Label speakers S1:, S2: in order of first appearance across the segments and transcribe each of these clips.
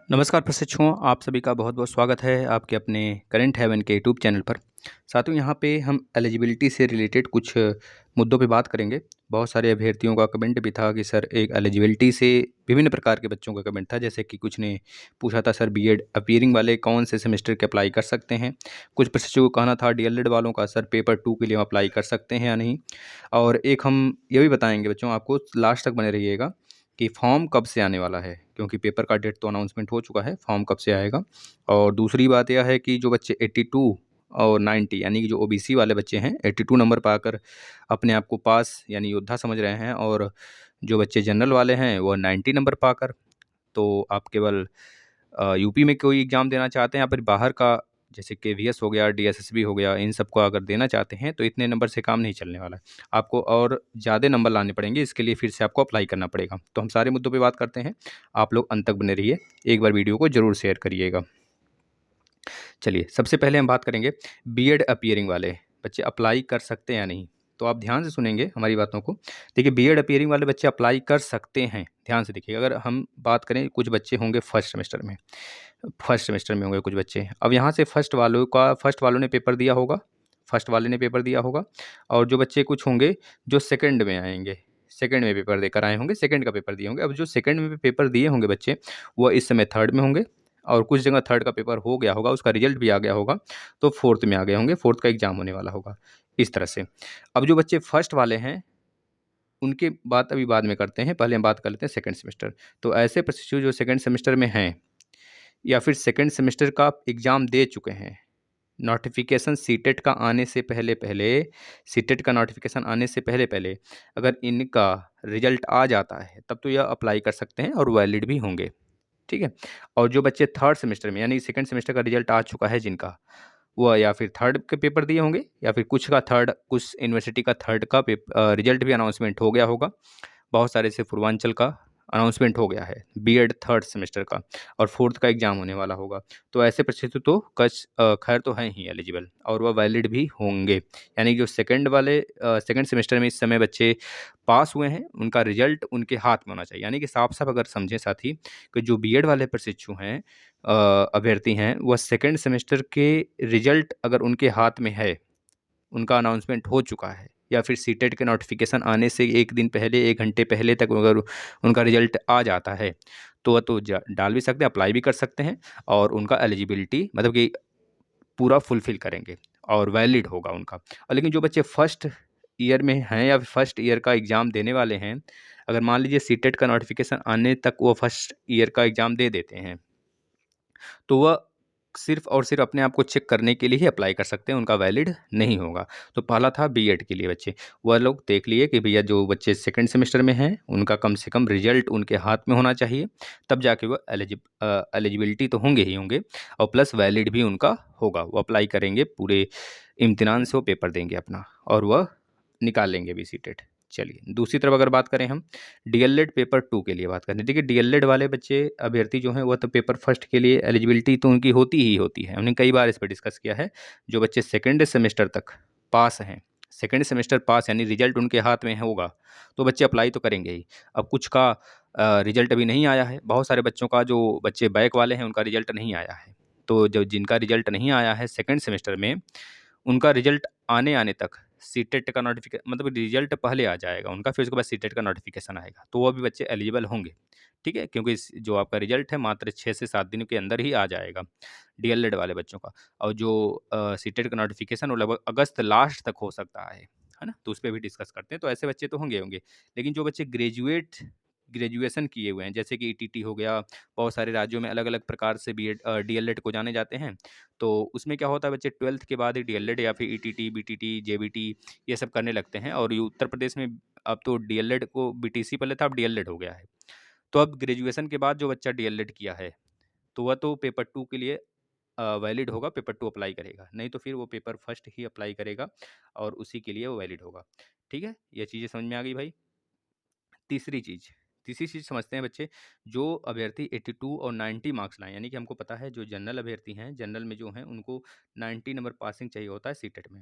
S1: नमस्कार प्रशिक्षुओं, आप सभी का बहुत-बहुत स्वागत है आपके अपने करंट हेवन के यूट्यूब चैनल पर। साथियों, यहाँ पे हम एलिजिबिलिटी से रिलेटेड कुछ मुद्दों पे बात करेंगे। बहुत सारे अभ्यर्थियों का कमेंट भी था कि सर एक एलिजिबिलिटी से विभिन्न प्रकार के बच्चों का कमेंट था, जैसे कि कुछ ने पूछा था सर बीएड अपीयरिंग वाले कौन से सेमेस्टर के अप्लाई कर सकते हैं? कुछ प्रशिक्षुओं का कहना था डीएलएड वालों का सर पेपर 2 के लिए हम अप्लाई कर सकते हैं या नहीं? और एक हम ये भी बताएँगे बच्चों, आपको लास्ट तक बने रहिएगा कि फॉर्म कब से आने वाला है, क्योंकि पेपर का डेट तो अनाउंसमेंट हो चुका है, फॉर्म कब से आएगा। और दूसरी बात यह है कि जो बच्चे 82 और 90 यानी कि जो ओबीसी वाले बच्चे हैं, 82 नंबर पाकर अपने आप को पास यानी योद्धा समझ रहे हैं, और जो बच्चे जनरल वाले हैं वो 90 नंबर पाकर, तो आप केवल यूपी में कोई एग्ज़ाम देना चाहते हैं या फिर बाहर का, जैसे केवीएस हो गया, डीएसएसबी हो गया, इन सब को अगर देना चाहते हैं तो इतने नंबर से काम नहीं चलने वाला है। आपको और ज़्यादा नंबर लाने पड़ेंगे, इसके लिए फिर से आपको अप्लाई करना पड़ेगा। तो हम सारे मुद्दों पे बात करते हैं, आप लोग अंत तक बने रहिए, एक बार वीडियो को ज़रूर शेयर करिएगा। चलिए, सबसे पहले हम बात करेंगे बीएड अपीयरिंग वाले बच्चे अप्लाई कर सकते हैं या नहीं। तो आप ध्यान से सुनेंगे हमारी बातों को। देखिए, बीएड अपीयरिंग वाले बच्चे अप्लाई कर सकते हैं, ध्यान से देखिए। अगर हम बात करें, कुछ बच्चे होंगे फर्स्ट सेमेस्टर में होंगे कुछ बच्चे। अब यहाँ से फर्स्ट वालों ने पेपर दिया होगा, फर्स्ट वाले ने पेपर दिया होगा, और जो बच्चे कुछ होंगे जो सेकंड में आएँगे, सेकंड में पेपर देकर आए होंगे, सेकंड का पेपर दिए होंगे। अब जो सेकंड में पेपर दिए होंगे बच्चे, वो इस समय थर्ड में होंगे, और कुछ जगह थर्ड का पेपर हो गया होगा, उसका रिजल्ट भी आ गया होगा, तो फोर्थ में आ गए होंगे, फोर्थ का एग्ज़ाम होने वाला होगा, इस तरह से। अब जो बच्चे फर्स्ट वाले हैं, उनकी बात अभी बाद में करते हैं, पहले हम बात कर लेते हैं सेकंड सेमेस्टर। तो ऐसे प्रशिक्षु जो सेकंड सेमेस्टर में हैं या फिर सेकंड सेमेस्टर का एग्ज़ाम दे चुके हैं, नोटिफ़िकेशन सीटेट का आने से पहले-पहले, सीटेट का नोटिफ़िकेशन आने से पहले-पहले अगर इनका रिजल्ट आ जाता है, तब तो यह अप्लाई कर सकते हैं और वैलिड भी होंगे, ठीक है? और जो बच्चे थर्ड सेमेस्टर में यानी सेकंड सेमेस्टर का रिजल्ट आ चुका है जिनका, वह या फिर थर्ड के पेपर दिए होंगे, या फिर कुछ यूनिवर्सिटी का थर्ड का रिजल्ट भी अनाउंसमेंट हो गया होगा। बहुत सारे जैसे पूर्वांचल का अनाउंसमेंट हो गया है, बीएड थर्ड सेमेस्टर का, और फोर्थ का एग्ज़ाम होने वाला होगा। तो ऐसे प्रशिक्षु तो खैर तो हैं ही एलिजिबल, और वह वैलिड भी होंगे। यानी जो सेकंड सेमेस्टर में इस समय बच्चे पास हुए हैं, उनका रिजल्ट उनके हाथ में होना चाहिए। यानी कि साफ-साफ अगर समझें साथी, कि जो बीएड वाले प्रशिक्षु हैं, अभ्यर्थी हैं, वह सेकंड सेमेस्टर के रिजल्ट अगर उनके हाथ में है, उनका अनाउंसमेंट हो चुका है, या फिर सीटेट के नोटिफ़िकेशन आने से 1 दिन पहले, 1 घंटे पहले तक अगर उनका रिज़ल्ट आ जाता है, तो वह तो जा डाल भी सकते हैं, अप्लाई भी कर सकते हैं, और उनका एलिजिबिलिटी मतलब कि पूरा फुलफ़िल करेंगे और वैलिड होगा उनका। और लेकिन जो बच्चे फर्स्ट ईयर में हैं या फर्स्ट ईयर का एग्ज़ाम देने वाले हैं, अगर मान लीजिए सीटेट का नोटिफ़िकेशन आने तक वो फर्स्ट ईयर का एग्ज़ाम दे देते हैं, तो वह सिर्फ़ और सिर्फ़ अपने आप को चेक करने के लिए ही अप्लाई कर सकते हैं, उनका वैलिड नहीं होगा। तो पहला था बीएड के लिए बच्चे, वह लोग देख लिए कि भैया जो बच्चे सेकंड सेमेस्टर में हैं, उनका कम से कम रिज़ल्ट उनके हाथ में होना चाहिए, तब जाके वो एलिजिबिलिटी तो होंगे ही होंगे, और प्लस वैलिड भी उनका होगा। वो अप्लाई करेंगे, पूरे इम्तिहान से वो पेपर देंगे अपना, और वह निकाल लेंगे भी सीटेट। चलिए, दूसरी तरफ अगर बात करें हम डीएलएड पेपर 2 के लिए बात करें। देखिए, डीएलएड वाले बच्चे अभ्यर्थी जो हैं, वह तो पेपर फर्स्ट के लिए एलिजिबिलिटी तो उनकी होती ही होती है। हमने कई बार इस पे डिस्कस किया है। जो बच्चे सेकंड सेमेस्टर तक पास हैं, सेकंड सेमेस्टर पास यानी रिजल्ट उनके हाथ में होगा, तो बच्चे अप्लाई तो करेंगे ही। अब कुछ का रिजल्ट अभी नहीं आया है। बहुत सारे बच्चों का, जो बच्चे बैक वाले हैं, उनका रिजल्ट नहीं आया है। तो जो जिनका रिजल्ट नहीं आया है सेकंड सेमेस्टर में, उनका रिजल्ट आने तक सीटेट का मतलब रिजल्ट पहले आ जाएगा उनका, फिर उसके बाद सीटेट का नोटिफ़िकेशन आएगा, तो वो भी बच्चे एलिजिबल होंगे, ठीक है? क्योंकि जो आपका रिजल्ट है मात्र 6 से 7 दिन के अंदर ही आ जाएगा, डीएलएड वाले बच्चों का। और जो सीटेट का नोटिफ़िकेशन वो लगभग अगस्त लास्ट तक हो सकता है ना? तो उस पे भी डिस्कस करते हैं, तो ऐसे बच्चे तो होंगे। लेकिन जो बच्चे ग्रेजुएशन किए हुए हैं, जैसे कि ईटीटी हो गया, बहुत सारे राज्यों में अलग-अलग प्रकार से डीएलएड को जाने जाते हैं। तो उसमें क्या होता है, बच्चे 12th के बाद ही डीएलएड या फिर ईटीटी, बीटीटी, जेबीटी ये सब करने लगते हैं, और ये उत्तर प्रदेश में अब तो डीएलएड को बीटीसी पहले था, अब डीएलएड हो गया है। तो अब ग्रेजुएशन के बाद जो बच्चा डीएलएड किया है, तो वह तो पेपर 2 के लिए वैलिड होगा, पेपर 2 अप्लाई करेगा। नहीं तो फिर वो पेपर फर्स्ट ही अप्लाई करेगा, और उसी के लिए वो वैलिड होगा। ठीक है? ये चीज़ें समझ में आ गई भाई? तीसरी चीज़ तीसरी चीज़ समझते हैं बच्चे, जो अभ्यर्थी 82 और 90 मार्क्स लाएँ, यानी कि हमको पता है जो जनरल अभ्यर्थी हैं, जनरल में जो हैं उनको 90 नंबर पासिंग चाहिए होता है सीटेट में,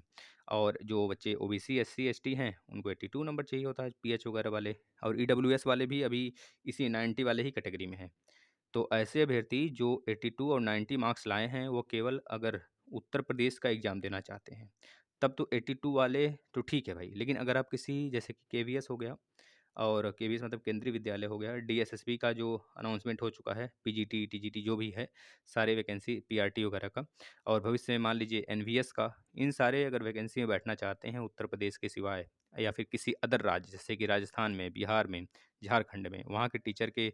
S1: और जो बच्चे ओबीसी, एससी, एसटी हैं, उनको 82 नंबर चाहिए होता है, पीएच वगैरह वाले, और ईडब्ल्यूएस वाले भी अभी इसी 90 वाले ही कैटेगरी में हैं। तो ऐसे अभ्यर्थी जो 82 और 90 मार्क्स लाए हैं, वो केवल अगर उत्तर प्रदेश का एग्ज़ाम देना चाहते हैं, तब तो 82 वाले तो ठीक है भाई। लेकिन अगर आप किसी जैसे कि केवीएस हो गया, और केवीएस मतलब केंद्रीय विद्यालय हो गया, डीएसएसबी का जो अनाउंसमेंट हो चुका है, पीजीटी, टीजीटी जो भी है, सारे वैकेंसी पीआरटी वगैरह का, और भविष्य में मान लीजिए एनवीएस का, इन सारे अगर वैकेंसी में बैठना चाहते हैं उत्तर प्रदेश के सिवाय, या फिर किसी अदर राज्य जैसे कि राजस्थान में, बिहार में, झारखंड में, वहाँ के टीचर के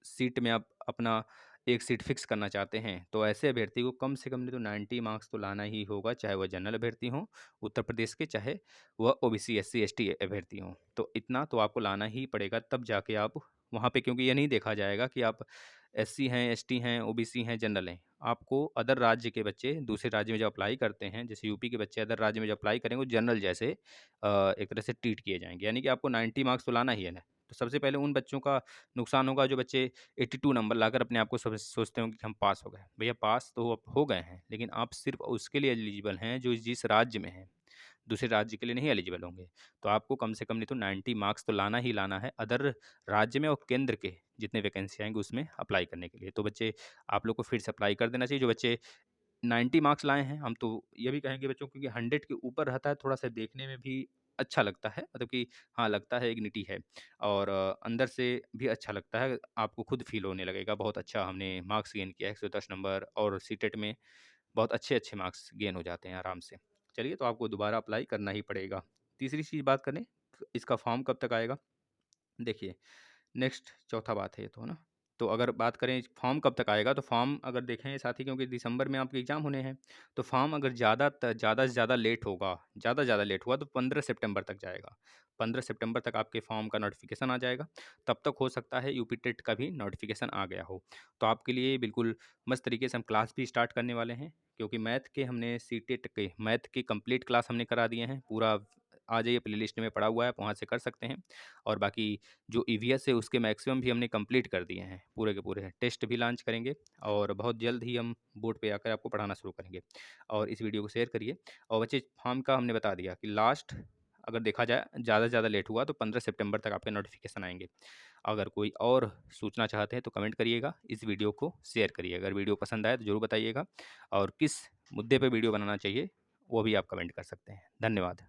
S1: सीट में आप अपना एक सीट फिक्स करना चाहते हैं, तो ऐसे अभ्यर्थी को कम से कम नहीं तो 90 मार्क्स तो लाना ही होगा, चाहे वह जनरल अभ्यर्थी हों उत्तर प्रदेश के, चाहे वह ओबीसी, एससी, एसटी अभ्यर्थी हों। तो इतना तो आपको लाना ही पड़ेगा, तब जाके आप वहाँ पे, क्योंकि ये नहीं देखा जाएगा कि आप एससी हैं, एसटी हैं, ओबीसी हैं, जनरल हैं। आपको अदर राज्य के बच्चे दूसरे राज्य में जब अप्लाई करते हैं, जैसे यूपी के बच्चे अदर राज्य में जब अप्लाई करेंगे, वो जनरल जैसे एक तरह से ट्रीट किए जाएँगे। यानी कि आपको 90 मार्क्स तो लाना ही है ना। तो सबसे पहले उन बच्चों का नुकसान होगा जो बच्चे 82 नंबर लाकर अपने आप को सोचते हो कि हम पास हो गए। भैया पास तो आप हो गए हैं, लेकिन आप सिर्फ़ उसके लिए एलिजिबल हैं जो जिस राज्य में हैं। दूसरे राज्य के लिए नहीं एलिजिबल होंगे। तो आपको कम से कम नहीं तो 90 मार्क्स तो लाना ही लाना है अदर राज्य में और केंद्र के जितने वैकेंसी आएँगे उसमें अप्लाई करने के लिए। तो बच्चे आप लोग को फिर से अप्लाई कर देना चाहिए। जो बच्चे 90 मार्क्स लाए हैं, हम तो ये भी कहेंगे बच्चों क्योंकि 100 के ऊपर रहता है, थोड़ा-सा देखने में भी अच्छा लगता है, मतलब कि हाँ, लगता है इग्निटी है, और अंदर से भी अच्छा लगता है, आपको खुद फ़ील होने लगेगा बहुत अच्छा हमने मार्क्स गेन किया है, 110 नंबर, और सीटेट में बहुत अच्छे-अच्छे मार्क्स गेन हो जाते हैं आराम से। चलिए, तो आपको दोबारा अप्लाई करना ही पड़ेगा। तीसरी चीज़ बात करें, इसका फॉर्म कब तक आएगा? देखिए, नेक्स्ट चौथा बात है ये तो, है ना? तो अगर बात करें फॉर्म कब तक आएगा, तो फॉर्म अगर देखें साथी, क्योंकि दिसंबर में आपके एग्ज़ाम होने हैं, तो फॉर्म अगर ज़्यादा से ज़्यादा लेट होगा, ज़्यादा से ज़्यादा लेट हुआ तो 15 सितंबर तक जाएगा। 15 सितंबर तक आपके फॉर्म का नोटिफ़िकेशन आ जाएगा। तब तक हो सकता है यूपी टेट का भी नोटिफ़िकेशन आ गया हो। तो आपके लिए बिल्कुल मस्त तरीके से हम क्लास भी स्टार्ट करने वाले हैं, क्योंकि मैथ के हमने सीटेट के मैथ की कंप्लीट क्लास हमने करा दिए हैं। पूरा आ जाइए, प्लेलिस्ट में पड़ा हुआ है, आप वहाँ से कर सकते हैं। और बाकी जो ईवीएस है उसके मैक्सिमम भी हमने कंप्लीट कर दिए हैं, पूरे के पूरे। टेस्ट भी लॉन्च करेंगे और बहुत जल्द ही हम बोर्ड पे आकर आपको पढ़ाना शुरू करेंगे। और इस वीडियो को शेयर करिए। और बच्चे, फॉर्म का हमने बता दिया कि लास्ट अगर देखा जाए ज़्यादा से ज़्यादा लेट हुआ तो 15 सितंबर तक आपके नोटिफ़िकेशन आएँगे। अगर कोई और सूचना चाहते हैं तो कमेंट करिएगा, इस वीडियो को शेयर करिए। अगर वीडियो पसंद आए तो ज़रूर बताइएगा, और किस मुद्दे पे वीडियो बनाना चाहिए वो भी आप कमेंट कर सकते हैं। धन्यवाद।